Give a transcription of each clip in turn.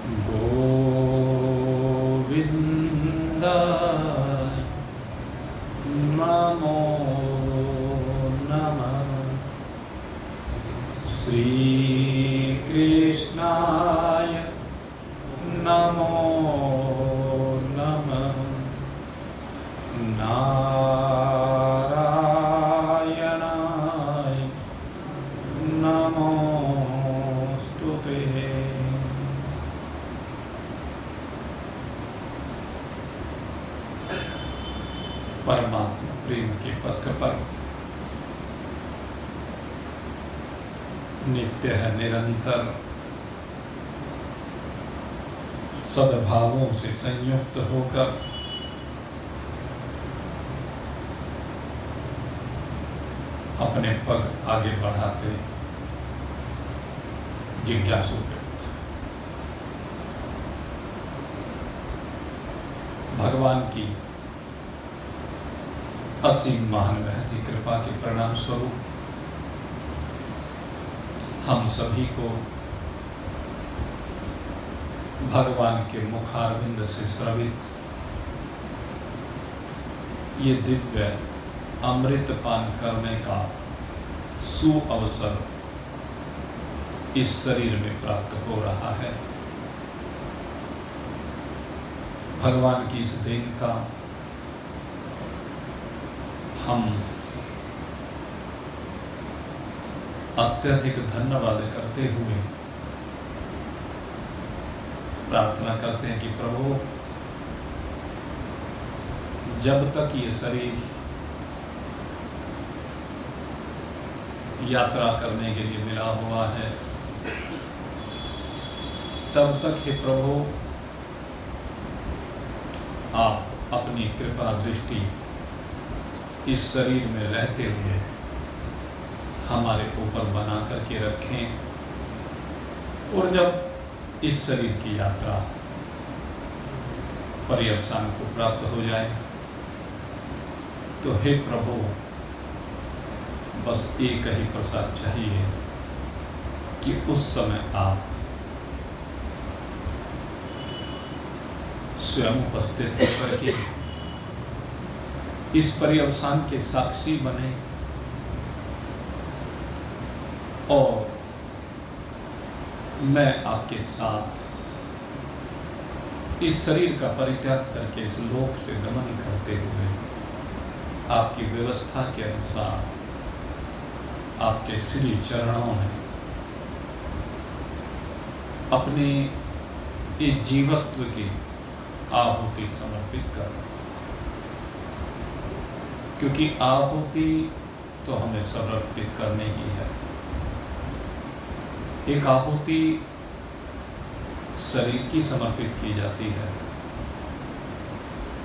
गोविन्दाय नमो नमः। श्रीकृष्णाय नमो नमः। नारायणाय नमोस्तुते। परमात्मा प्रेम के पथ पर नित्य है, निरंतर सद्भावों से संयुक्त होकर अपने पग आगे बढ़ाते जिज्ञासु व्यक्त भगवान की असीम महान महती कृपा के प्रणाम स्वरूप हम सभी को भगवान के मुखारविंद से स्रवित ये दिव्य अमृत पान करने का सुअवसर इस शरीर में प्राप्त हो रहा है। भगवान की इस देन का हम अत्यधिक धन्यवाद करते हुए प्रार्थना करते हैं कि प्रभु, जब तक ये शरीर यात्रा करने के लिए मिला हुआ है, तब तक हे प्रभु आप अपनी कृपा दृष्टि इस शरीर में रहते हुए हमारे ऊपर बना करके रखें, और जब इस शरीर की यात्रा पर्यवसान को प्राप्त हो जाए तो हे प्रभु, बस एक ही प्रसाद चाहिए कि उस समय आप स्वयं उपस्थित होकर के इस पर्यवसान के साक्षी बने और मैं आपके साथ इस शरीर का परित्याग करके इस लोक से गमन करते हुए आपकी व्यवस्था के अनुसार आपके श्री चरणों में अपने इस जीवत्व की आहुति समर्पित कर, क्योंकि आहुति तो हमें समर्पित करनी ही है। एक आहुति शरीर की समर्पित की जाती है,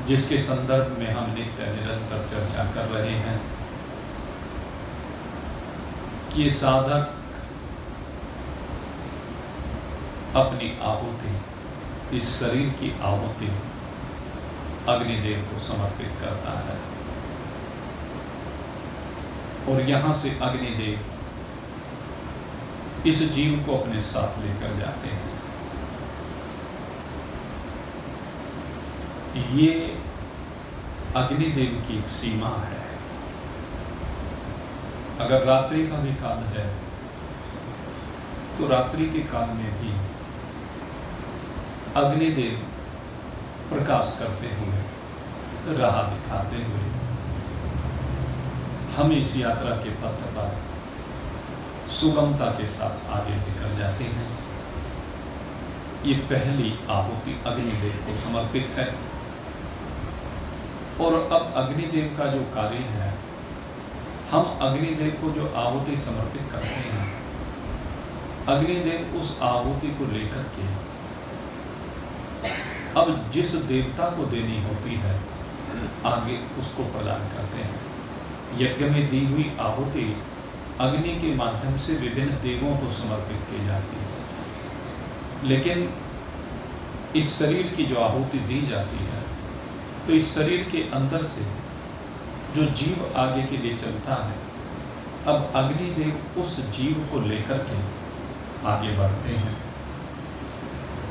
जिसके संदर्भ में हम नित्य निरंतर चर्चा कर रहे हैं कि साधक अपनी आहुति, इस शरीर की आहुति अग्निदेव को समर्पित करता है, और यहां से अग्निदेव इस जीव को अपने साथ लेकर जाते हैं। ये अग्निदेव की एक सीमा है। अगर रात्रि का भी काल है तो रात्रि के काल में भी अग्निदेव प्रकाश करते हुए, राह दिखाते हुए हम इस यात्रा के पथ पर सुगमता के साथ आगे निकल जाते हैं। ये पहली आहुति अग्निदेव को समर्पित है, और अब अग्निदेव का जो कार्य है, हम अग्निदेव को जो आहुति समर्पित करते हैं, अग्निदेव उस आहुति को लेकर के अब जिस देवता को देनी होती है आगे उसको प्रदान करते हैं। यज्ञ में दी हुई आहुति अग्नि के माध्यम से विभिन्न देवों को समर्पित की जाती है, लेकिन इस शरीर की जो आहुति दी जाती है तो इस शरीर के अंदर से जो जीव आगे के लिए चलता है, अब अग्निदेव उस जीव को लेकर के आगे बढ़ते हैं।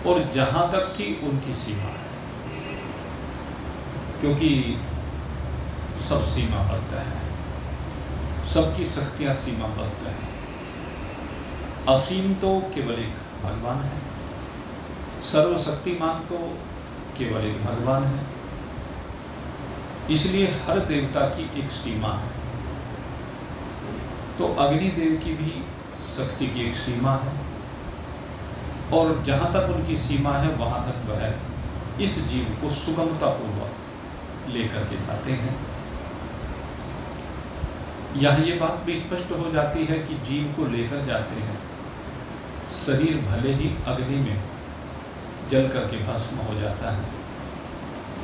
और जहां तक कि उनकी सीमा है, क्योंकि सब सीमाबद्ध है, सबकी शक्तियां सीमाबद्ध है। असीम तो केवल एक भगवान है, सर्वशक्तिमान तो केवल एक भगवान है। इसलिए हर देवता की एक सीमा है। तो अग्निदेव की भी शक्ति की एक सीमा है, और जहां तक उनकी सीमा है वहां तक वह इस जीव को सुगमतापूर्वक लेकर के जाते हैं। यह ये बात भी स्पष्ट हो जाती है कि जीव को लेकर जाते हैं, शरीर भले ही अग्नि में जल करके भस्म हो जाता है,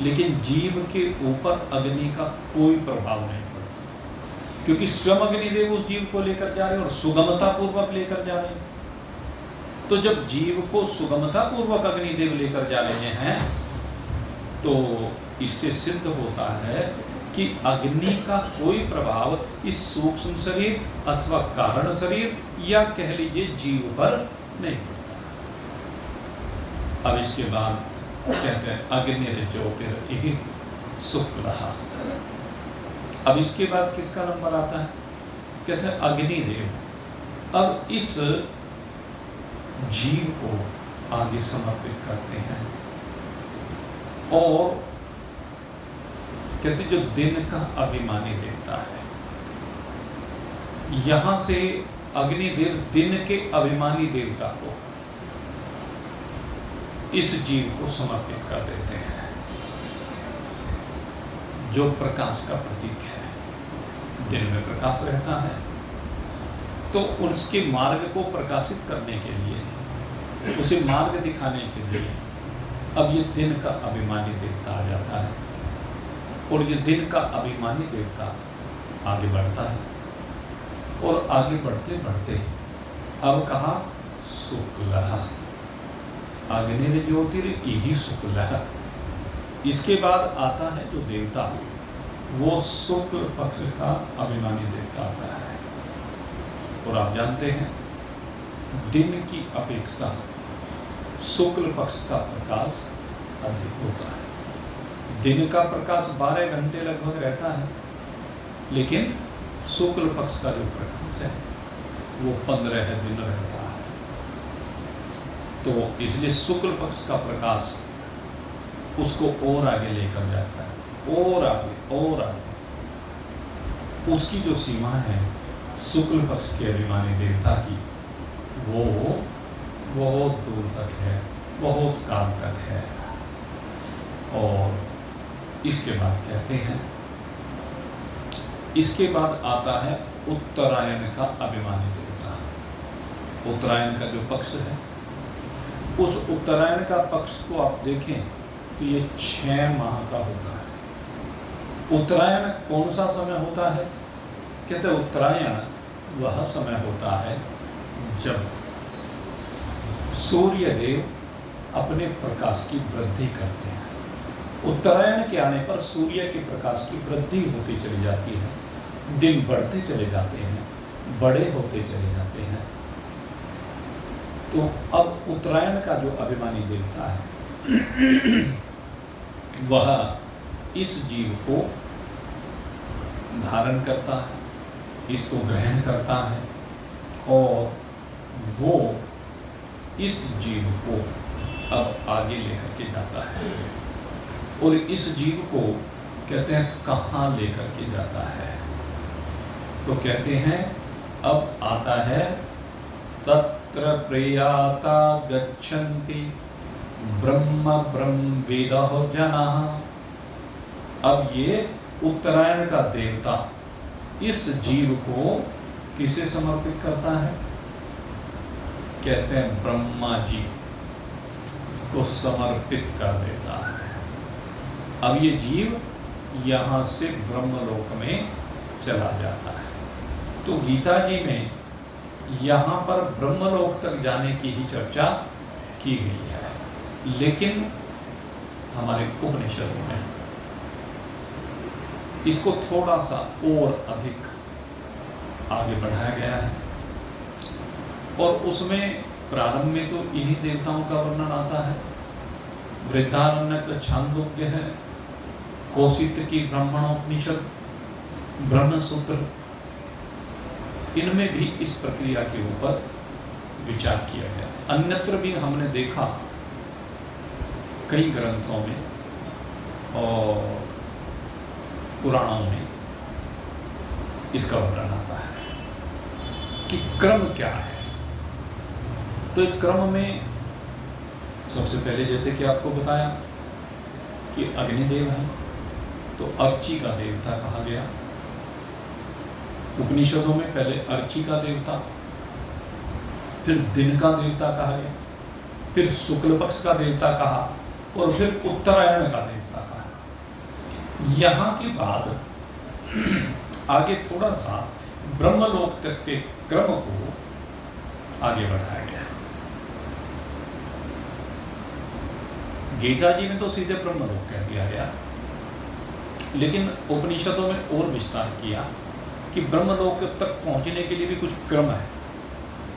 लेकिन जीव के ऊपर अग्नि का कोई प्रभाव नहीं पड़ता, क्योंकि स्वयं अग्निदेव उस जीव को लेकर जा रहे हैं और सुगमता पूर्वक लेकर जा रहे हैं। तो जब जीव को सुगमता पूर्वक अग्निदेव लेकर जा रहे हैं, तो इससे सिद्ध होता है कि अग्नि का कोई प्रभाव इस सूक्ष्म शरीर अथवा कारण शरीर या कह लीजिए जीव पर नहीं पड़ता। अब इसके बाद कहते हैं अग्निर्ज्योतिरिह शुक्लः। अब इसके बाद किसका नंबर आता है? कहते हैं अग्निदेव अब इस जीव को आगे समर्पित करते हैं, और कहते जो दिन का अभिमानी देवता है, यहां से अग्निदेव दिन के अभिमानी देवता को इस जीव को समर्पित कर देते हैं, जो प्रकाश का प्रतीक है। दिन में प्रकाश रहता है, तो उसके मार्ग को प्रकाशित करने के लिए, उसे मार्ग दिखाने के लिए अब ये दिन का अभिमानी देवता आ जाता है, और ये दिन का अभिमानी देवता आगे बढ़ता है, और आगे बढ़ते बढ़ते अब कहा शुक्लः, अग्निर्ज्योतिरिह शुक्लः। इसके बाद आता है जो देवता, वो शुक्ल पक्ष का अभिमानी देवता आता है। और आप जानते हैं दिन की अपेक्षा शुक्ल पक्ष का प्रकाश अधिक होता है। दिन का प्रकाश 12 घंटे लगभग रहता है, लेकिन शुक्ल पक्ष का जो प्रकाश है वो 15 दिन रहता है। तो इसलिए शुक्ल पक्ष का प्रकाश उसको और आगे लेकर जाता है, और आगे उसकी जो सीमा है शुक्ल पक्ष के अभिमानी देवता की, वो बहुत दूर तक है, बहुत काल तक है। और इसके बाद कहते हैं, इसके बाद आता है उत्तरायण का अभिमानी देवता। उत्तरायण का जो पक्ष है, उस उत्तरायण का पक्ष को आप देखें तो ये 6 माह का होता है। उत्तरायण कौन सा समय होता है? कहते हैं उत्तरायण वह समय होता है जब सूर्य देव अपने प्रकाश की वृद्धि करते हैं। उत्तरायण के आने पर सूर्य के प्रकाश की वृद्धि होती चली जाती है, दिन बढ़ते चले जाते हैं, बड़े होते चले जाते हैं। तो अब उत्तरायण का जो अभिमानी देवता है वह इस जीव को धारण करता है, इसको ग्रहण करता है, और वो इस जीव को अब आगे लेकर के जाता है। और इस जीव को कहते हैं कहाँ लेकर के जाता है? तो कहते हैं अब आता है तत्र प्रयाता गच्छन्ति ब्रह्म ब्रह्मवेदः जनाः। अब ये उत्तरायण का देवता इस जीव को किसे समर्पित करता है? कहते हैं ब्रह्मा जी को समर्पित कर देता है। अब ये जीव यहाँ से ब्रह्मलोक में चला जाता है। तो गीता जी में यहाँ पर ब्रह्मलोक तक जाने की ही चर्चा की गई है, लेकिन हमारे उपनिषदों में इसको थोड़ा सा और अधिक आगे बढ़ाया गया है, और उसमें प्रारंभ में तो इन्हीं देवताओं का वर्णन आता है। वृद्धारण्यक छांदोग्य है, कौशिक की ब्राह्मणोपनिषद, ब्रह्मसूत्र, इनमें भी इस प्रक्रिया के ऊपर विचार किया गया। अन्यत्र भी हमने देखा कई ग्रंथों में और पुराणों में इसका वर्णन आता है कि क्रम क्या है। तो इस क्रम में सबसे पहले जैसे कि आपको बताया कि अग्निदेव है, तो अर्ची का देवता कहा गया। उपनिषदों में पहले अर्ची का देवता, फिर दिन का देवता कहा गया, फिर शुक्ल पक्ष का देवता कहा, और फिर उत्तरायण का देवता कहा। यहाँ के बाद आगे थोड़ा सा ब्रह्मलोक तक के क्रम को आगे बढ़ाया गया। गीता जी में तो सीधे ब्रह्मलोक कह दिया गया, लेकिन उपनिषदों में और विस्तार किया कि ब्रह्मलोक तक पहुंचने के लिए भी कुछ क्रम है।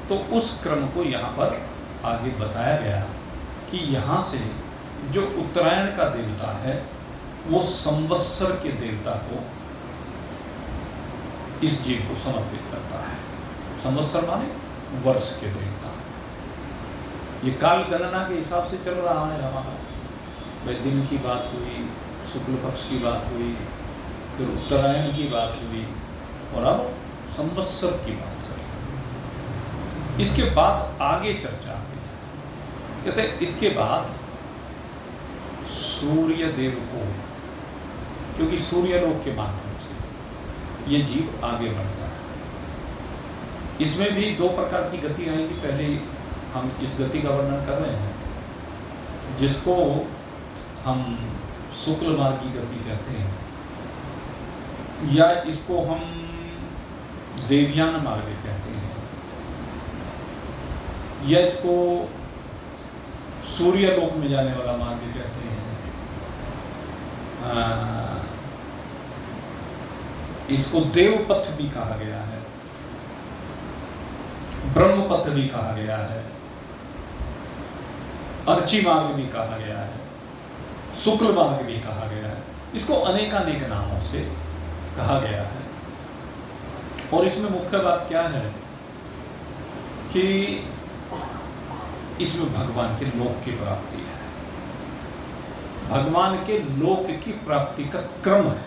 तो उस क्रम को यहाँ पर आगे बताया गया कि यहाँ से जो उत्तरायण का देवता है वो संवत्सर के देवता को, इस जीव को समर्पित करता है। संवत्सर माने वर्ष के देवता। ये काल गणना के हिसाब से चल रहा है हमारा। भाई दिन की बात हुई, शुक्ल पक्ष की बात हुई, फिर उत्तरायण की बात हुई, और अब संवत्सर की बात हुई। इसके बाद आगे चर्चा आती है, कहते हैं इसके बाद सूर्य देव को, क्योंकि सूर्यलोक के माध्यम से ये जीव आगे बढ़ता है। इसमें भी दो प्रकार की गति आएगी। पहले हम इस गति का वर्णन कर रहे हैं, जिसको हम शुक्ल मार्ग की गति कहते हैं, या इसको हम देवयान मार्ग कहते हैं, या इसको सूर्यलोक में जाने वाला मार्ग कहते हैं, इसको देवपथ भी कहा गया है, ब्रह्मपथ भी कहा गया है, अर्ची मार्ग भी कहा गया है, शुक्ल मार्ग भी कहा गया है। इसको अनेकानेक नामों से कहा गया है। और इसमें मुख्य बात क्या है कि इसमें भगवान के लोक की प्राप्ति है, भगवान के लोक की प्राप्ति का क्रम है,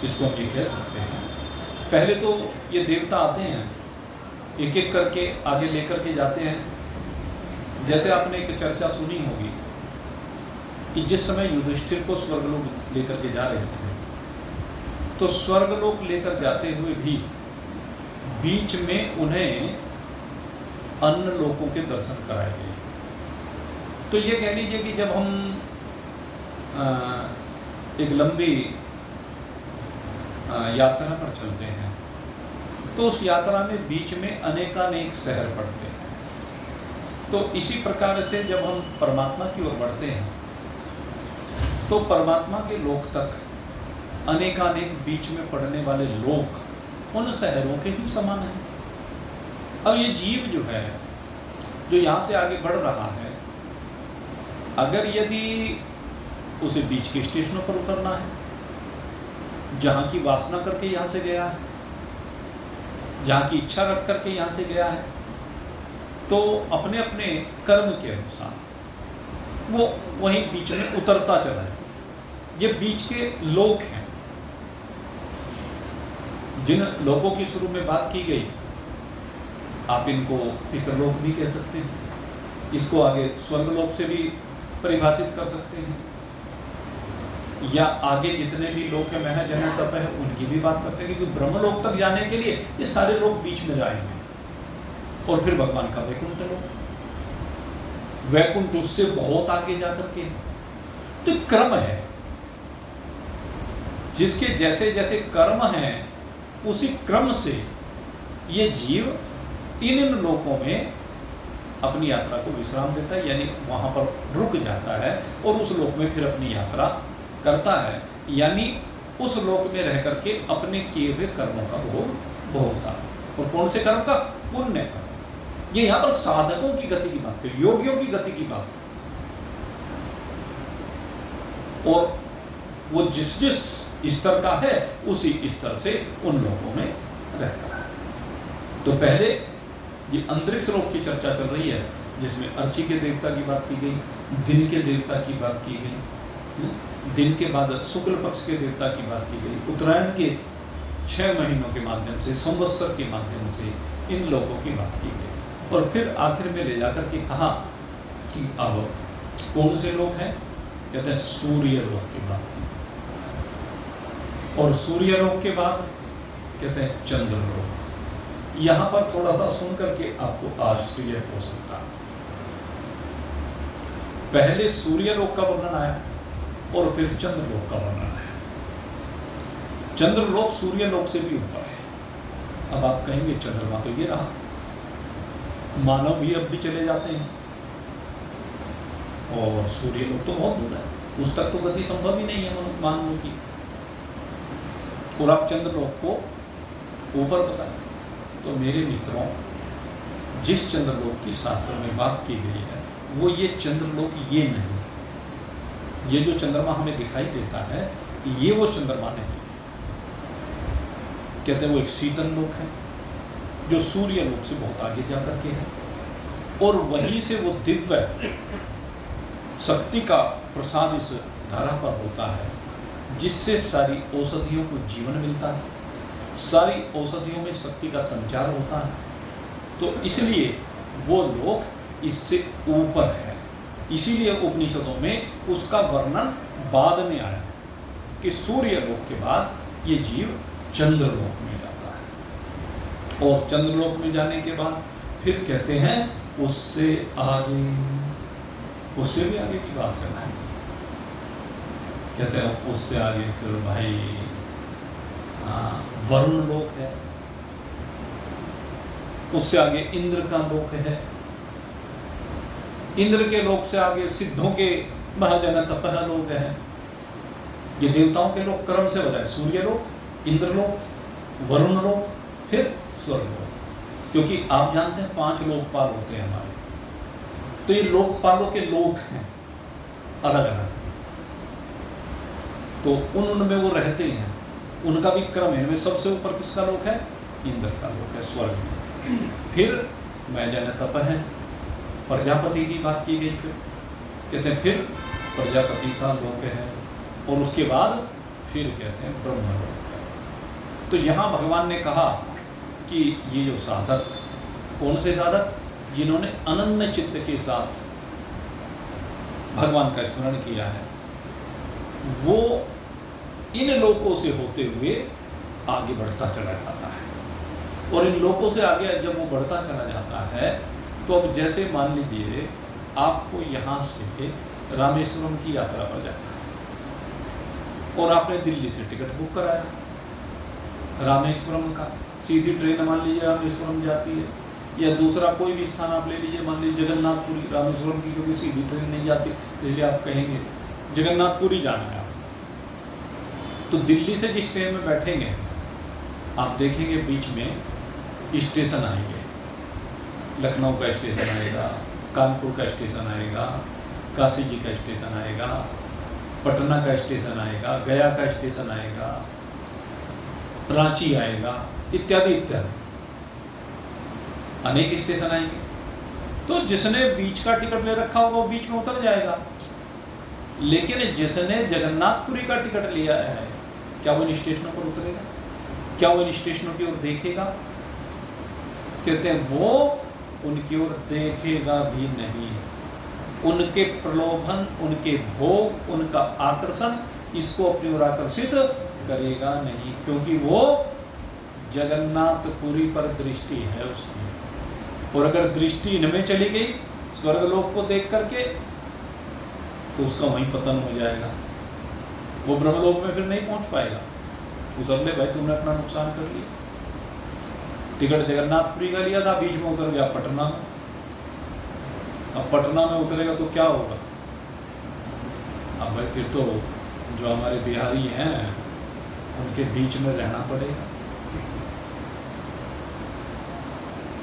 इसको हम ये कह सकते हैं। पहले तो ये देवता आते हैं, एक एक करके आगे लेकर के जाते हैं। जैसे आपने एक चर्चा सुनी होगी कि जिस समय युधिष्ठिर को स्वर्गलोक लेकर के जा रहे थे, तो स्वर्गलोक लेकर जाते हुए भी बीच में उन्हें अन्य लोकों के दर्शन कराए गए। तो ये कह लीजिए कि जब हम एक लंबी यात्रा पर चलते हैं, तो उस यात्रा में बीच में अनेकानेक शहर पड़ते हैं। तो इसी प्रकार से जब हम परमात्मा की ओर बढ़ते हैं, तो परमात्मा के लोक तक अनेकानेक बीच में पड़ने वाले लोक उन शहरों के ही समान हैं। अब ये जीव जो है, जो यहाँ से आगे बढ़ रहा है, अगर यदि उसे बीच के स्टेशनों पर उतरना है, जहाँ की वासना करके यहाँ से गया है, जहाँ की इच्छा रख करके यहाँ से गया है, तो अपने अपने कर्म के अनुसार वो वहीं बीच में उतरता चला है। ये बीच के लोक हैं, जिन लोगों की शुरू में बात की गई, आप इनको पितरलोक भी कह सकते हैं, इसको आगे स्वर्गलोक से भी परिभाषित कर सकते हैं, या आगे जितने भी लोक है, मह जन तप है, उनकी भी बात करते हैं। क्योंकि ब्रह्मलोक तक जाने के लिए ये सारे लोग बीच में जाएंगे। और फिर भगवान का वैकुंठ लोक, वैकुंठ उससे बहुत आगे जाकर के, तो क्रम है, जिसके जैसे जैसे कर्म है उसी क्रम से ये जीव इन लोकों में अपनी यात्रा को विश्राम देता है, यानी वहां पर रुक जाता है और उस लोक में फिर अपनी यात्रा करता है, यानी उस लोक में रह करके अपने किए हुए कर्मों का भोग भोगता है। और कौन से कर्म का? पुण्य कर्म। ये यहां पर साधकों की गति की बात करी, योगियों की गति की बात। और वो जिस जिस स्तर का है उसी स्तर से उन लोगों में रहता है। तो पहले ये अंतरिक्ष लोक की चर्चा चल रही है, जिसमें अर्ची के देवता की बात की गई, दिन के देवता की बात की गई, दिन के बाद शुक्ल पक्ष के देवता की बात की गई, उत्तरायण के 6 महीनों के माध्यम से, संवत्सर के माध्यम से इन लोगों की बात की गई। और फिर आखिर में ले जाकर के कहा कि अब कौन से लोग हैं, कहते हैं सूर्य लोक की बात की। और सूर्य लोक के बाद कहते हैं चंद्र लोक। यहां पर थोड़ा सा सुन करके आपको आश्चर्य हो सकता है। पहले सूर्य लोक का वर्णन आया और फिर चंद्र लोक का वर्णन आया। चंद्र लोक सूर्य लोक से भी ऊपर है। अब आप कहेंगे चंद्रमा तो ये रहा, मानव भी अब भी चले जाते हैं और सूर्य लोक तो बहुत दूर है, उस तक तो गति संभव ही नहीं है मानव की। और आप चंद्र लोक को ऊपर बताएं। तो मेरे मित्रों, जिस चंद्रलोक की शास्त्र में बात की गई है वो ये चंद्रलोक ये नहीं। ये जो चंद्रमा हमें दिखाई देता है ये वो चंद्रमा नहीं। कहते हैं वो एक शीतल लोक है जो सूर्य लोक से बहुत आगे जाकर के है, और वहीं से वो दिव्य शक्ति का प्रसाद इस धारा पर होता है, जिससे सारी औषधियों को जीवन मिलता है, सारी औषधियों में शक्ति का संचार होता है। तो इसलिए वो लोक इससे ऊपर है। इसीलिए उपनिषदों में उसका वर्णन बाद में आया कि सूर्य लोक के बाद ये जीव चंद्रलोक में जाता है, और चंद्रलोक में जाने के बाद फिर कहते हैं उससे आगे, उससे भी आगे की बात करना है। कहते हैं उससे आगे फिर भाई वरुण लोक है, उससे आगे इंद्र का लोक है, इंद्र के लोक से आगे सिद्धों के महाजन तपह लोक है। ये देवताओं के लोक क्रम से बताए, सूर्य लोक, इंद्र लोक, वरुण लोक, फिर स्वर्ग लोक। क्योंकि आप जानते हैं 5 लोकपाल होते हैं हमारे, तो ये लोकपालों के लोक हैं अलग अलग, तो उनमें वो रहते हैं, उनका भी क्रम है। इनमें सबसे ऊपर किसका लोक है? इंद्र का लोक है, स्वर्ग में। फिर मैजन तप है, प्रजापति की बात की गई। फिर कहते हैं फिर प्रजापति का लोक है, और उसके बाद फिर कहते हैं ब्रह्म लोक है। तो यहाँ भगवान ने कहा कि ये जो साधक, कौन से साधक? जिन्होंने अनन्य चित्त के साथ भगवान का स्मरण किया है, वो इन लोकों से होते हुए आगे बढ़ता चला जाता है। और इन लोकों से आगे जब वो बढ़ता चला जाता है, तो अब जैसे मान लीजिए आपको यहाँ से रामेश्वरम की यात्रा पर जाना है, और आपने दिल्ली से टिकट बुक कराया रामेश्वरम का, सीधी ट्रेन मान लीजिए रामेश्वरम जाती है, या दूसरा कोई भी स्थान आप ले लीजिए, मान लीजिए जगन्नाथपुरी रामेश्वरम की, क्योंकि सीधी ट्रेन नहीं जाती, इसलिए आप कहेंगे जगन्नाथपुरी जाना है। तो दिल्ली से जिस ट्रेन में बैठेंगे आप देखेंगे बीच में स्टेशन आएंगे, लखनऊ का स्टेशन आएगा, कानपुर का स्टेशन आएगा, काशी जी का स्टेशन आएगा, पटना का स्टेशन आएगा, गया का स्टेशन आएगा, रांची आएगा, इत्यादि इत्यादि अनेक स्टेशन आएंगे। तो जिसने बीच का टिकट ले रखा होगा वो बीच में उतर जाएगा, लेकिन जिसने जगन्नाथपुरी का टिकट लिया है, क्या वो इन स्टेशनों पर उतरेगा? क्या वो इन स्टेशनों की ओर देखेगा? कहते हैं वो उनकी ओर देखेगा भी नहीं। उनके प्रलोभन, उनके भोग, उनका आकर्षण इसको अपनी ओर आकर्षित करेगा नहीं, क्योंकि वो जगन्नाथपुरी पर दृष्टि है उसकी। और अगर दृष्टि इनमें चली गई स्वर्गलोक को देख करके, तो उसका वहीं पतन हो जाएगा, वो ब्रह्मलोक में फिर नहीं पहुंच पाएगा। उतर ले भाई, तुमने अपना नुकसान कर लिया। टिकट जगन्नाथपुरी का लिया था, बीच में उतर गया पटना में। अब पटना में उतरेगा तो क्या होगा? अब भाई फिर तो जो हमारे बिहारी हैं उनके बीच में रहना पड़ेगा।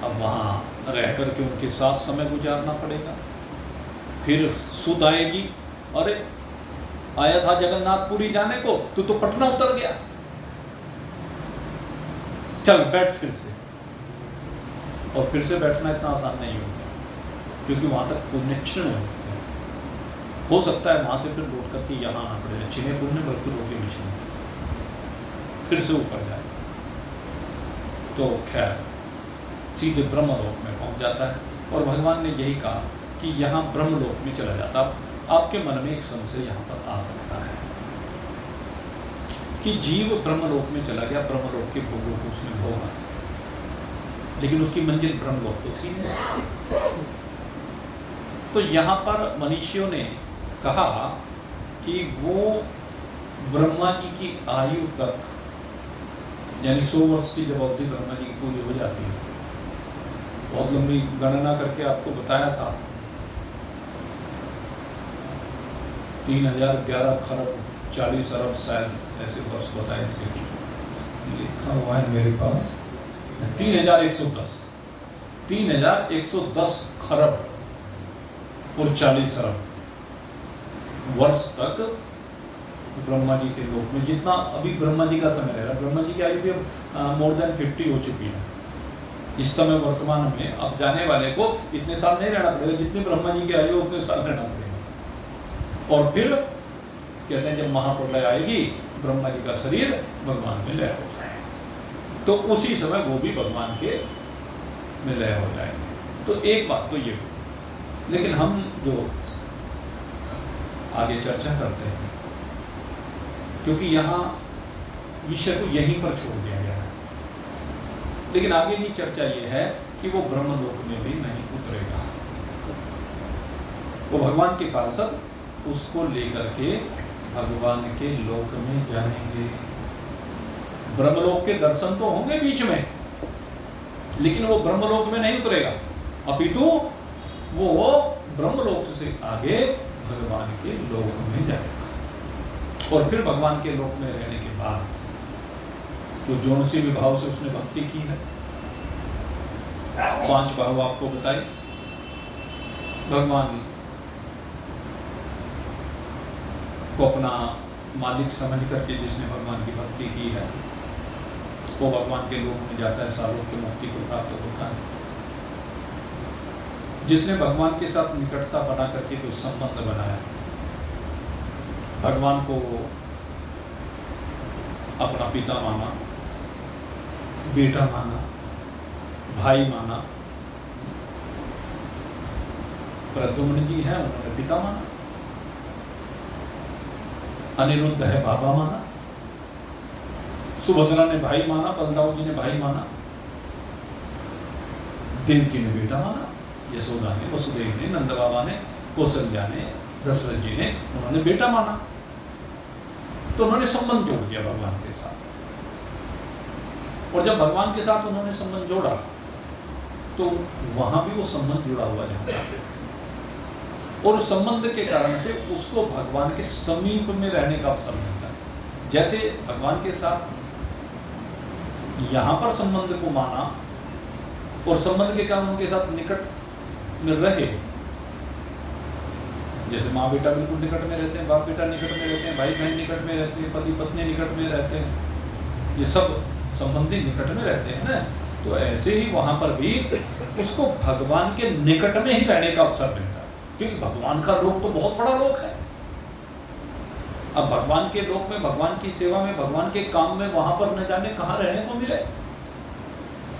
अब वहाँ रह करके उनके साथ समय गुजारना पड़ेगा। फिर सुध आएगी, अरे आया था जगन्नाथपुरी जाने को, तू तो पटना उतर गया, चल बैठ फिर से। और फिर से बैठना इतना आसान नहीं होता, क्योंकि वहां तक पुण्य क्षीण होते हैं। हो सकता है वहां से फिर लौट करके यहाँ आना पड़ेगा, क्षीण पुण्य भक्तों के विषय फिर से ऊपर जाए तो खैर सीधे ब्रह्मलोक में पहुंच जाता है। और भगवान ने यही कहा कि यहाँ ब्रह्मलोक में चला जाता। आपके मन में एक संशय यहाँ पर आ सकता है कि जीव ब्रह्मलोक में चला गया, ब्रह्मलोक के भोगों को उसने भोगा, लेकिन उसकी मंजिल ब्रह्मलोक तो थी नहीं। तो यहाँ पर मनीषियों ने कहा कि वो ब्रह्मा जी की आयु तक, यानी 100 वर्ष की जब अवधि ब्रह्मा जी की पूरी हो जाती है, बहुत लंबी गणना करके आपको बताया था, 3011 खरब 40 अरब शायद ऐसे वर्ष बताए थे, लिखा हुआ है मेरे पास 3110 खरब और 40 अरब वर्ष तक ब्रह्मा जी के लोक में, जितना अभी ब्रह्मा जी का समय रह रहा है, ब्रह्मा जी की आयु भी अब मोर देन 50 हो चुकी है इस समय वर्तमान में। अब जाने वाले को इतने साल नहीं रहना पड़ेगा, जितनी ब्रह्मा जी की आयु उतने साल रहना पड़ेगा। और फिर कहते हैं जब महाप्रलय आएगी, ब्रह्मा जी का शरीर भगवान में लय हो जाए, तो उसी समय वो भी भगवान के में लय हो जाएंगे। तो एक बात तो ये, लेकिन हम जो आगे चर्चा करते हैं, क्योंकि यहाँ विषय को यहीं पर छोड़ दिया गया है, लेकिन आगे की चर्चा ये है कि वो ब्रह्मलोक में भी नहीं उतरेगा। वो भगवान के पार्षद उसको लेकर के भगवान के लोक में जाएंगे। ब्रह्मलोक के दर्शन तो होंगे बीच में, लेकिन वो ब्रह्मलोक में नहीं उतरेगा, अपितु वो ब्रह्मलोक से आगे भगवान के लोक में जाएगा। और फिर भगवान के लोक में रहने के बाद तो जोन सी विभाव से उसने भक्ति की है, 5 भाव आपको बताए। भगवान को अपना मालिक समझ करके जिसने भगवान की भक्ति की है, वो भगवान के लोक में जाता है, सालों की मुक्ति को प्राप्त होता है। जिसने भगवान के साथ निकटता बना करके कुछ संबंध बनाया, भगवान को अपना पिता माना, बेटा माना, भाई माना। प्रद्युम्न जी है, उन्होंने पिता माना, अनिरुद्ध है बाबा माना, सुभद्रा ने भाई माना, बलदाऊ जी ने भाई माना, देवकी ने बेटा माना, यशोदा ने, वसुदेव ने, नंद बाबा ने, कौशल्या ने, दशरथ जी ने उन्होंने बेटा माना। तो उन्होंने संबंध जोड़ दिया भगवान के साथ, और जब भगवान के साथ उन्होंने संबंध जोड़ा तो वहां भी वो संबंध जुड़ा हुआ जाता है, और उस संबंध के कारण से उसको भगवान के समीप में रहने का अवसर मिलता है। जैसे भगवान के साथ यहां पर संबंध को माना और संबंध के कारण उनके साथ निकट में रहे, जैसे माँ बेटा बिल्कुल निकट में रहते हैं, बाप बेटा निकट में रहते हैं, भाई बहन निकट में रहते हैं, पति पत्नी निकट में रहते हैं, ये सब संबंधी निकट में रहते हैं ना। तो ऐसे ही वहां पर भी उसको भगवान के निकट में ही रहने का अवसर मिलता है, क्योंकि भगवान का लोक तो बहुत बड़ा लोक है। अब भगवान के लोक में, भगवान की सेवा में, भगवान के काम में वहां पर न जाने कहाँ रहने को मिले।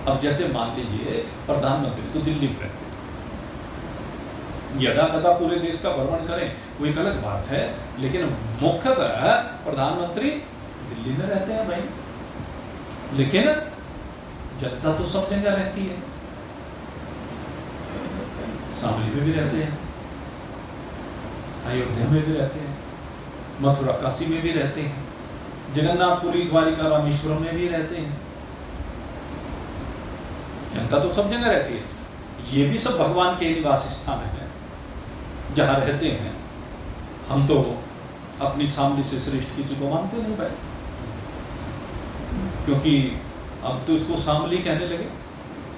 अब जैसे मान लीजिए प्रधानमंत्री तो दिल्ली में रहते, यदा कदा पूरे देश का भ्रमण करें वो एक अलग बात है, लेकिन मुख्यतः प्रधानमंत्री दिल्ली में रहते हैं भाई, लेकिन जनता तो सब जगह रहती है, शामली में भी रहते हैं, अयोध्या में भी रहते हैं, मथुरा काशी में भी रहते हैं, जगन्नाथपुरी द्वारिका रामेश्वरम में भी रहते हैं, जनता तो सब जगह रहती है। ये भी सब भगवान के निवास स्थान है जहाँ रहते हैं। हम तो अपनी शामली से श्रेष्ठ किसी को मानते नहीं भाई, क्योंकि अब तो इसको शामली कहने लगे,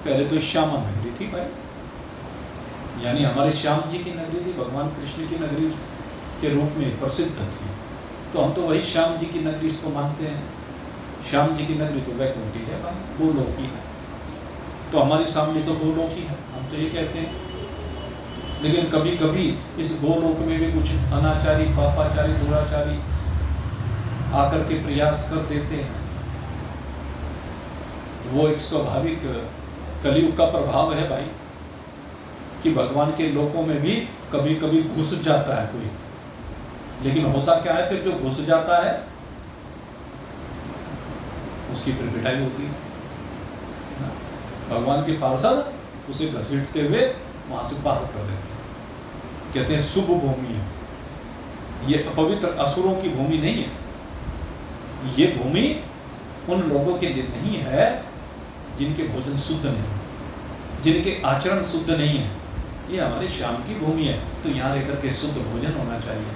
पहले तो श्यामा नगरी थी भाई, यानी हमारे श्याम जी की नगरी थी, भगवान कृष्ण की नगरी के रूप में प्रसिद्ध थी, तो हम तो वही श्याम जी की नगरी इसको मानते हैं। श्याम जी की नगरी तो वैकुंठी है भाई, गोलोकी है, तो हमारे सामने तो गोलोकी है, हम तो ये कहते हैं। लेकिन कभी कभी इस गोलोक में भी कुछ अनाचारी, पापाचारी, दुराचारी आकर के प्रयास कर देते हैं। वो एक स्वाभाविक कलयुग का प्रभाव है भाई, कि भगवान के लोकों में भी कभी कभी घुस जाता है कोई। लेकिन होता क्या है, फिर जो घुस जाता है उसकी फिर पिटाई होती है। भगवान के पार्षद उसे घसीटते हुए वहां से बाहर कर देते हैं। कहते हैं शुभ भूमि है ये, अपवित्र असुरों की भूमि नहीं है। ये भूमि उन लोगों के लिए नहीं है जिनके भोजन शुद्ध नहीं, जिनके आचरण शुद्ध नहीं है। ये हमारे श्याम की भूमि है, तो यहाँ रहकर के शुद्ध भोजन होना चाहिए,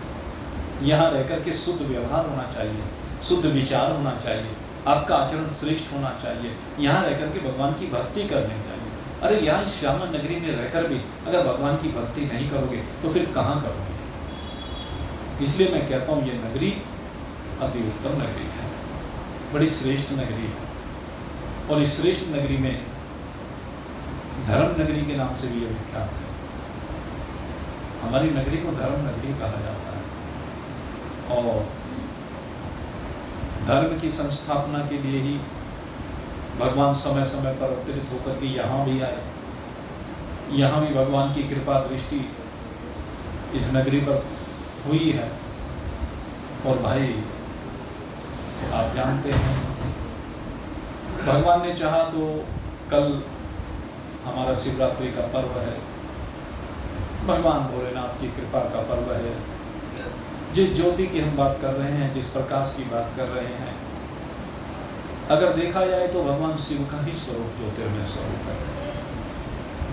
यहाँ रहकर के शुद्ध व्यवहार होना चाहिए, शुद्ध विचार होना चाहिए, आपका आचरण श्रेष्ठ होना चाहिए, यहाँ रहकर के भगवान की भक्ति करनी चाहिए। अरे यहाँ श्यामा नगरी में रहकर भी अगर भगवान की भक्ति नहीं करोगे तो फिर कहाँ करोगे। इसलिए मैं कहता हूँ ये नगरी अति उत्तम नगरी है, बड़ी श्रेष्ठ नगरी है, और इस श्रेष्ठ नगरी में धर्म नगरी के नाम से भी ये विख्यात है। हमारी नगरी को धर्म नगरी कहा जाता है, और धर्म की संस्थापना के लिए ही भगवान समय समय पर अवतरित होकर के यहाँ भी आए। यहाँ भी भगवान की कृपा दृष्टि इस नगरी पर हुई है। और भाई आप जानते हैं, भगवान ने चाहा तो कल हमारा शिवरात्रि का पर्व है, भगवान भोलेनाथ की कृपा का पर्व है। जिस ज्योति की हम बात कर रहे हैं, जिस प्रकाश की बात कर रहे हैं, अगर देखा जाए तो भगवान शिव का ही स्वरूप ज्योतिर्मय स्वरूप है।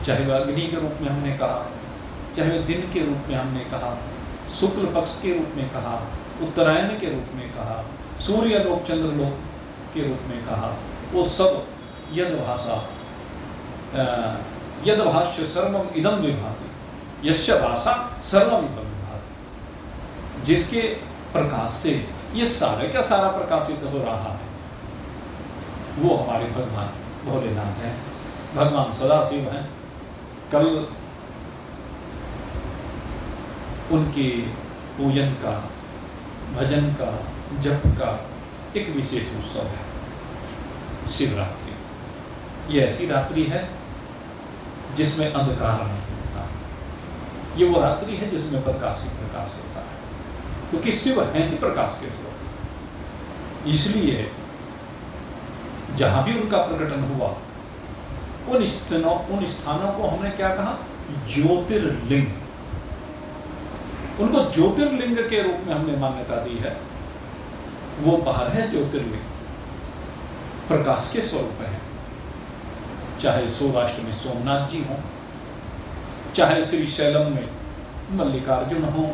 चाहे वह अग्नि के रूप में हमने कहा, चाहे वह दिन के रूप में हमने कहा, शुक्ल पक्ष के रूप में कहा, उत्तरायण के रूप में कहा, सूर्य लोक चंद्र लोक के रूप में कहा, वो सब यद भाष्य सर्वम इदम विभाति, यस्य भाषा सर्वम इदम विभाति। जिसके प्रकाश से ये सारा क्या सारा प्रकाशित हो रहा है, वो हमारे भगवान भोलेनाथ हैं, भगवान सदाशिव हैं। कल उनके पूजन का, भजन का, जप का एक विशेष उत्सव है शिवरात्रि। ये ऐसी रात्रि है जिसमें अंधकार नहीं होता, ये वो रात्रि है जिसमें प्रकाश ही प्रकाश होता है, क्योंकि शिव है ही प्रकाश के स्वरूप। इसलिए जहां भी उनका प्रकटन हुआ, उन स्थानों को हमने क्या कहा, ज्योतिर्लिंग। उनको ज्योतिर्लिंग के रूप में हमने मान्यता दी है। वो बाहर है ज्योतिर्लिंग, प्रकाश के स्वरूप है। चाहे सौराष्ट्र में सोमनाथ जी हो, चाहे श्रीशैलम में मल्लिकार्जुन हो,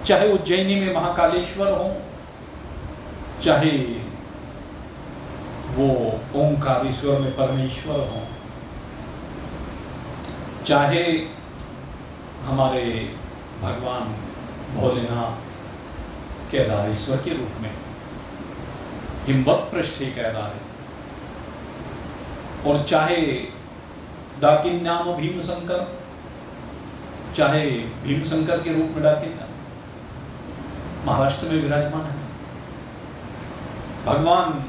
चाहे उज्जैनी में महाकालेश्वर हो, चाहे वो ओंकारेश्वर में परमेश्वर हो, चाहे हमारे भगवान भोलेनाथ केदारेश्वर के रूप में हिमवत पृष्ठे केदार, और चाहे डाकिन्याम भीमशंकर, चाहे भीमशंकर के रूप में डाकिन्याम महाराष्ट्र में विराजमान है। भगवान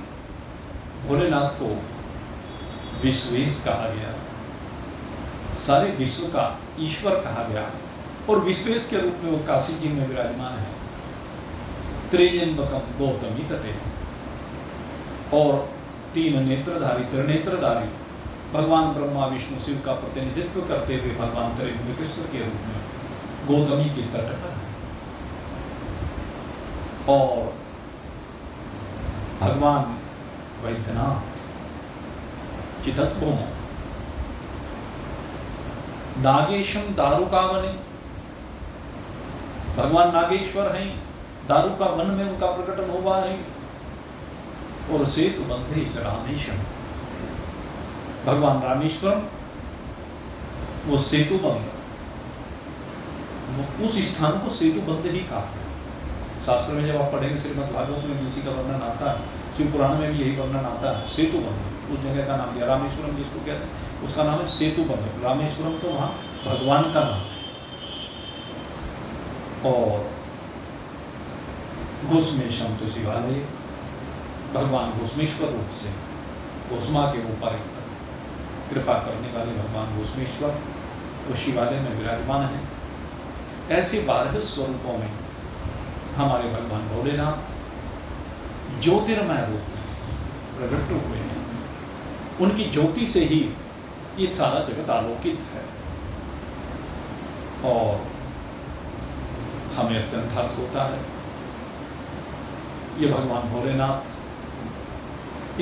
भोलेनाथ को विश्वेश कहा गया, सारे विश्व का ईश्वर कहा गया, और विश्वेश के रूप में वो काशी जी में विराजमान है। त्रियंबकम गौतमी तटे, और तीन नेत्रधारी, त्रिनेत्रधारी भगवान ब्रह्मा विष्णु शिव का प्रतिनिधित्व करते हुए भगवान त्रिनेत्रेश्वर के रूप में गौतमी के तट पर है। और भगवान वैद्यनाथ चितस्भूम नागेशम दारुकावने, भगवान नागेश्वर हैं, दारुका वन में उनका प्रकटन हुआ है। और सेतु बंधे च रामेशम, भगवान रामेश्वरम वो सेतु बंध, उस स्थान को सेतु बंध ही कहा है। शास्त्र में जब आप पढ़ेंगे श्रीमद् भागवत में इसी का वर्णन आता है, शिव पुराण में भी यही वर्णन आता है। सेतु बंध उस जगह का नाम दिया, रामेश्वरम जिसको कहते हैं उसका नाम है सेतु बंध। रामेश्वरम तो वहाँ भगवान का नाम है। और घोषमेशम तो शिवालय, भगवान घोषमेश्वर रूप से घोषमा के ऊपर कृपा करने वाले भगवान घोषमेश्वर वो शिवालय में विराजमान है। ऐसे 12 स्वरूपों में हमारे भगवान भोलेनाथ ज्योतिर्मय रूप में प्रकट हुए हैं। उनकी ज्योति से ही ये सारा जगत आलोकित है और हमें अत्यंत हर्ष होता है। ये भगवान भोलेनाथ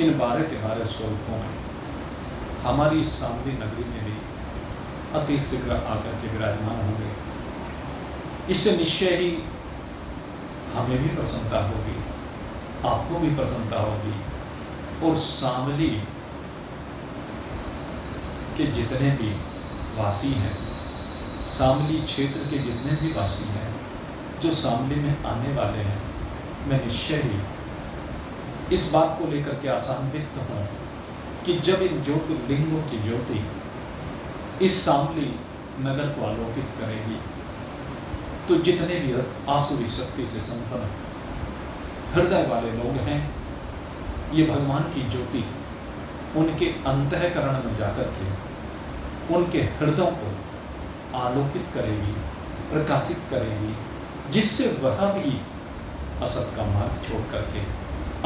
इन 12 के 12 स्वरूपों में हमारी शामली नगरी में भी अति शीघ्र आकर के विराजमान होंगे। इससे निश्चय ही हमें भी प्रसन्नता होगी, आपको भी प्रसन्नता होगी और शामली के जितने भी वासी हैं, शामली क्षेत्र के जितने भी वासी हैं जो शामली में आने वाले हैं, मैं निश्चय ही इस बात को लेकर के आशान्वित हूँ कि जब इन ज्योतिर्लिंगों की ज्योति इस शामली नगर को आलोकित करेगी तो जितने भी आसुरी शक्ति से संपन्न हृदय वाले लोग हैं, ये भगवान की ज्योति उनके अंतःकरण में जाकर के उनके हृदयों को आलोकित करेगी, प्रकाशित करेगी, जिससे वह भी असत का मार्ग छोड़ करके,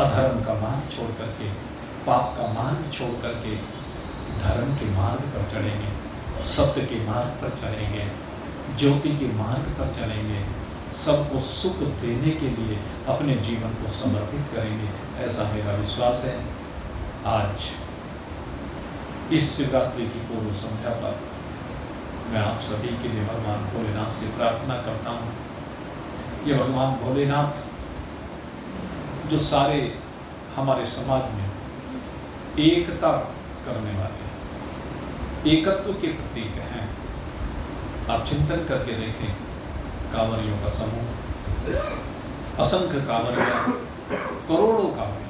अधर्म का मार्ग छोड़ करके, पाप का मार्ग छोड़ करके धर्म के मार्ग पर चलेंगे, सत्य के मार्ग पर चलेंगे, ज्योति के मार्ग पर चलेंगे, सबको सुख देने के लिए अपने जीवन को समर्पित करेंगे, ऐसा मेरा विश्वास है। आज इस शिवरात्रि की पूर्व संध्या पर मैं आप सभी के लिए भगवान भोलेनाथ से प्रार्थना करता हूँ। ये भगवान भोलेनाथ जो सारे हमारे समाज में एकता करने वाले, एकत्व के प्रतीक हैं। आप चिंतन करके देखें, कांवरियों का समूह, असंख्य कांवरिया, करोड़ों कांवरिया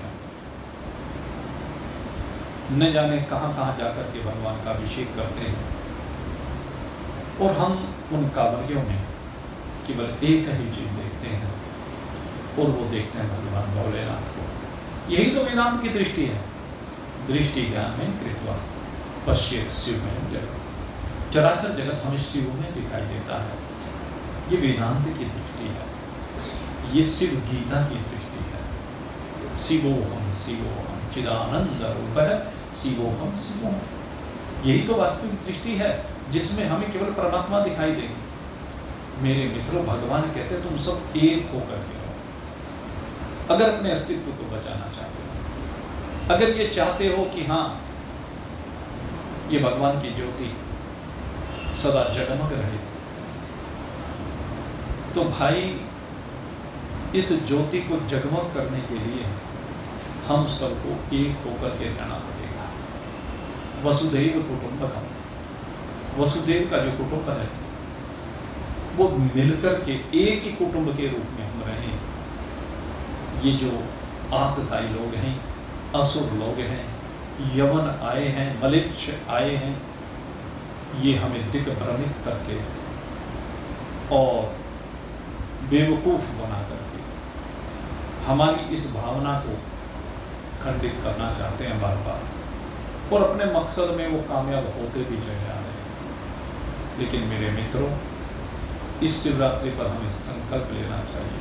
न जाने कहां कहां जाकर के भगवान का अभिषेक करते हैं और हम उन कांवरियों में केवल एक ही चीज देखते हैं और वो देखते हैं भगवान भोलेनाथ को। यही तो वेदांत की दृष्टि है। दृष्टि ज्ञान में कृत्वा पश्येत शिवमयं जगत्, चराचर जगत हमें शिव में दिखाई देता है। ये वेदांत की दृष्टि है, ये शिव गीता की दृष्टि है। शिवोहम शिवोहम चिदानंद रूपः शिवोहम शिवोहम, यही तो वास्तविक दृष्टि है जिसमें हमें केवल परमात्मा दिखाई देगी। मेरे मित्रों, भगवान कहते तुम सब एक होकर के रहो। अगर अपने अस्तित्व को बचाना चाहते हो, अगर ये चाहते हो कि हाँ ये भगवान की ज्योति सदा जगमग रहे, तो भाई इस ज्योति को जगमग करने के लिए हम सबको एक होकर के रहना पड़ेगा। वसुधैव कुटुंबकम, वसुदेव का जो कुटुंब है वो मिलकर के एक ही कुटुंब के रूप में हम रहें। ये जो आतताई लोग हैं, असुर लोग हैं, यवन आए हैं, मलिच्छ आए हैं, ये हमें दिग्भ्रमित करके और बेवकूफ बना करके हमारी इस भावना को खंडित करना चाहते हैं बार बार, और अपने मकसद में वो कामयाब होते भी चले आ रहे हैं। लेकिन मेरे मित्रों, इस शिवरात्रि पर हमें संकल्प लेना चाहिए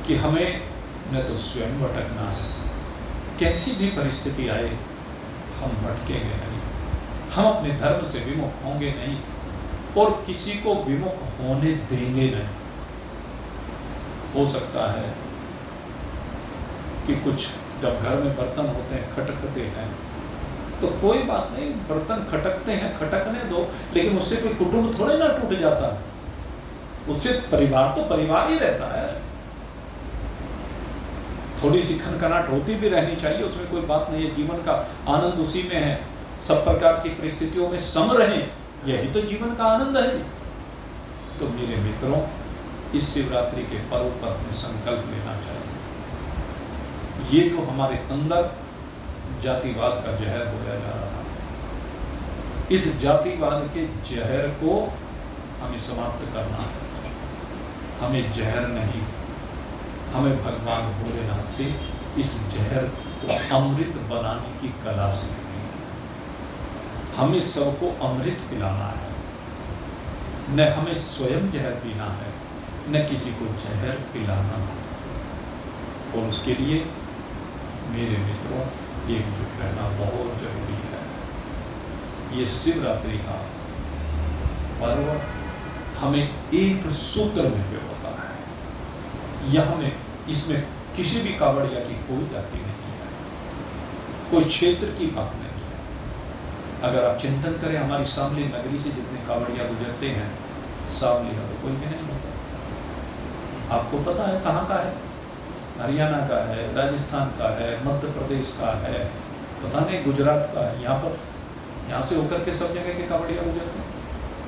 कि हमें न तो स्वयं भटकना है, कैसी भी परिस्थिति आए हम भटकेंगे नहीं, हम अपने धर्म से विमुख होंगे नहीं और किसी को विमुख होने देंगे नहीं। हो सकता है कि कुछ जब घर में बर्तन होते हैं, खटकते हैं, तो कोई बात नहीं, बर्तन खटकते हैं, खटकने दो, लेकिन उससे कोई कुटुंब थोड़े ना टूट जाता है, उससे परिवार तो परिवार ही रहता है। थोड़ी सी खनखनाहट होती भी रहनी चाहिए, उसमें कोई बात नहीं है। जीवन का आनंद उसी में है। सब प्रकार की परिस्थितियों में सम रहें, यही तो जीवन का आनंद है। तो मेरे मित्रों, इस शिवरात्रि के पर्व पर हमें संकल्प लेना चाहिए। ये जो हमारे अंदर जातिवाद का जहर बोया जा रहा है, इस जातिवाद के जहर को हमें समाप्त करना है। हमें जहर नहीं, हमें भगवान भोलेनाथ से इस जहर को अमृत बनाने की कला सीखनी है। हमें सबको अमृत पिलाना है, न हमें स्वयं जहर पीना है, न किसी को जहर पिलाना है। और उसके लिए मेरे मित्रों, एकजुट रहना बहुत जरूरी है। ये शिवरात्रि का पर्व हमें एक सूत्र में पिरोता है। यह हमें इसमें किसी भी कावड़िया की कोई जाति नहीं है, कोई क्षेत्र की बात नहीं है। अगर आप चिंतन करें, हमारी शामली नगरी से जितने कावड़िया गुजरते हैं, शामली का तो कोई भी नहीं होता। आपको पता है कहाँ का है? हरियाणा का है, राजस्थान का है, मध्य प्रदेश का है, पता नहीं गुजरात का है। यहाँ से होकर के सब जगह के कावड़िया गुजरते हैं।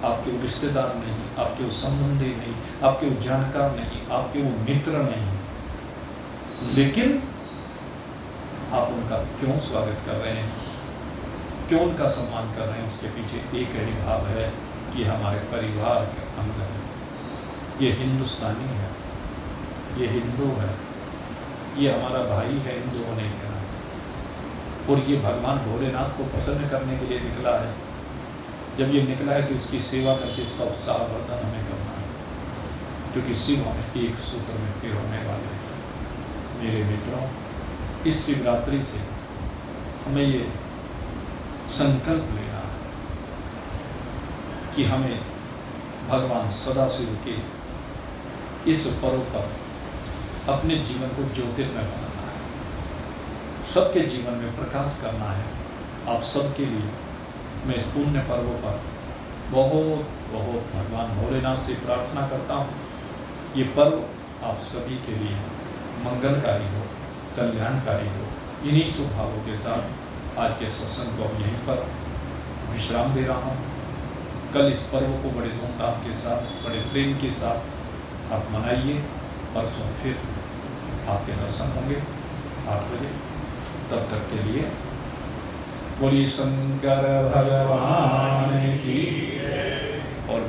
आपके वो रिश्तेदार नहीं, आपके वो संबंधी नहीं, आपके वो जानकार नहीं, आपके वो मित्र नहीं, लेकिन आप उनका क्यों स्वागत कर रहे हैं, क्यों उनका सम्मान कर रहे हैं? उसके पीछे एक ही भाव है कि हमारे परिवार के अंग है, ये हिंदुस्तानी है, ये हिंदू है, ये हमारा भाई है हिंदू होने के नाते। और ये भगवान भोलेनाथ को प्रसन्न करने के लिए निकला है। जब ये निकला है तो इसकी सेवा करके इसका उत्साह वर्धन हमें करना है, क्योंकि शिव हमें एक सूत्र में पिरोने वाले हैं। मेरे मित्रों, इस शिवरात्रि से हमें ये संकल्प लेना है कि हमें भगवान सदाशिव के इस पर्व पर अपने जीवन को ज्योतिर्मय बनाना है, सबके जीवन में प्रकाश करना है। आप सबके लिए मैं इस पुण्य पर्व पर बहुत बहुत भगवान भोलेनाथ से प्रार्थना करता हूँ, ये पर्व आप सभी के लिए मंगलकारी हो, कल्याणकारी हो। इन्हीं स्वभावों के साथ आज के सत्संग को यहीं पर विश्राम दे रहा हूँ। कल इस पर्व को बड़े धूमधाम के साथ, बड़े प्रेम के साथ आप मनाइए। परसों फिर आपके दर्शन होंगे 8 बजे। तब तक के लिए बोलिए शंकर भगवान की। और